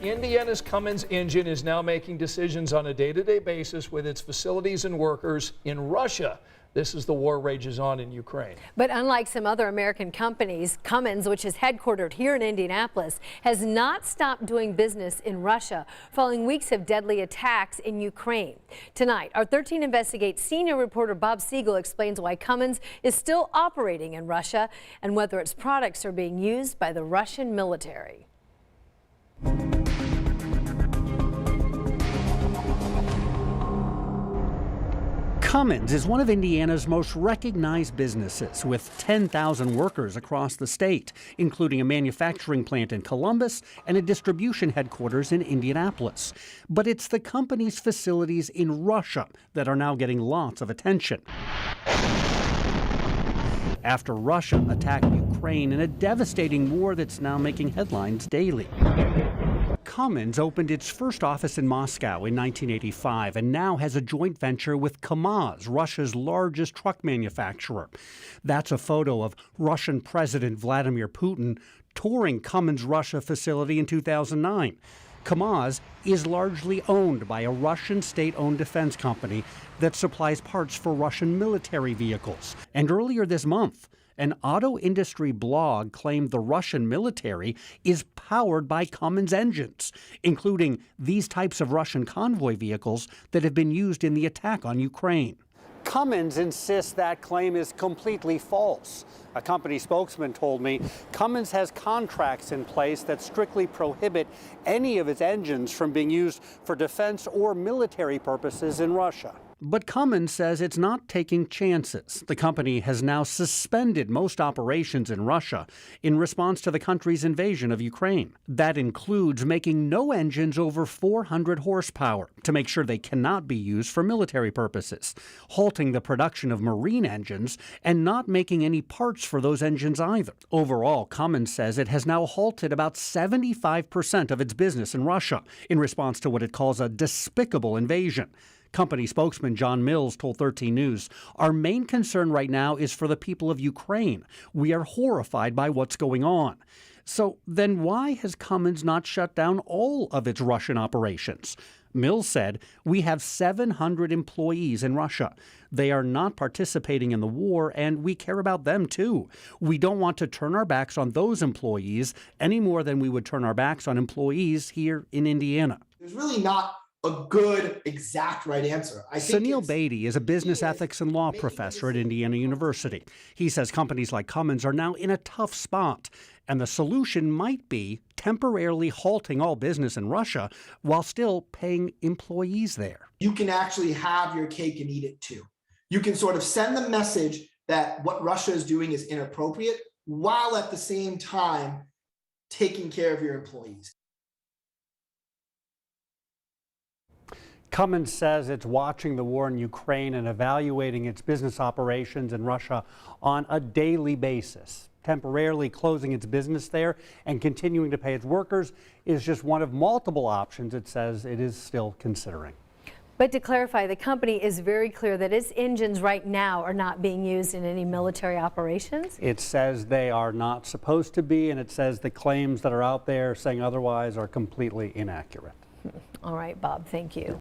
Indiana's Cummins engine is now making decisions on a day-to-day basis with its facilities and workers in Russia. This as the war rages on in Ukraine. But unlike some other American companies, Cummins, which is headquartered here in Indianapolis, has not stopped doing business in Russia following weeks of deadly attacks in Ukraine. Tonight, our 13 Investigates senior reporter Bob Segall explains why Cummins is still operating in Russia and whether its products are being used by the Russian military. Cummins is one of Indiana's most recognized businesses, with 10,000 workers across the state, including a manufacturing plant in Columbus and a distribution headquarters in Indianapolis. But it's the company's facilities in Russia that are now getting lots of attention, after Russia attacked Ukraine in a devastating war that's now making headlines daily. Cummins opened its first office in Moscow in 1985 and now has a joint venture with Cummins, Russia's largest truck manufacturer. That's a photo of Russian President Vladimir Putin touring Cummins' Russia facility in 2009. Cummins is largely owned by a Russian state-owned defense company that supplies parts for Russian military vehicles. And earlier this month, an auto industry blog claimed the Russian military is powered by Cummins engines, including these types of Russian convoy vehicles that have been used in the attack on Ukraine. Cummins insists that claim is completely false. A company spokesman told me Cummins has contracts in place that strictly prohibit any of its engines from being used for defense or military purposes in Russia. But Cummins says it's not taking chances. The company has now suspended most operations in Russia in response to the country's invasion of Ukraine. That includes making no engines over 400 horsepower to make sure they cannot be used for military purposes, halting the production of marine engines, and not making any parts for those engines either. Overall, Cummins says it has now halted about 75% of its business in Russia in response to what it calls a despicable invasion. Company spokesman John Mills told 13 News, "Our main concern right now is for the people of Ukraine. We are horrified by what's going on." So then why has Cummins not shut down all of its Russian operations? Mills said, "We have 700 employees in Russia. They are not participating in the war, and we care about them too. We don't want to turn our backs on those employees any more than we would turn our backs on employees here in Indiana." There's really not a good, exact right answer. Sunil Beatty is a business ethics and law professor at Indiana University. He says companies like Cummins are now in a tough spot, and the solution might be temporarily halting all business in Russia while still paying employees there. You can actually have your cake and eat it too. You can sort of send the message that what Russia is doing is inappropriate, while at the same time taking care of your employees. Cummins says it's watching the war in Ukraine and evaluating its business operations in Russia on a daily basis. Temporarily closing its business there and continuing to pay its workers is just one of multiple options it says it is still considering. But to clarify, the company is very clear that its engines right now are not being used in any military operations? It says they are not supposed to be, and it says the claims that are out there saying otherwise are completely inaccurate. All right, Bob, thank you.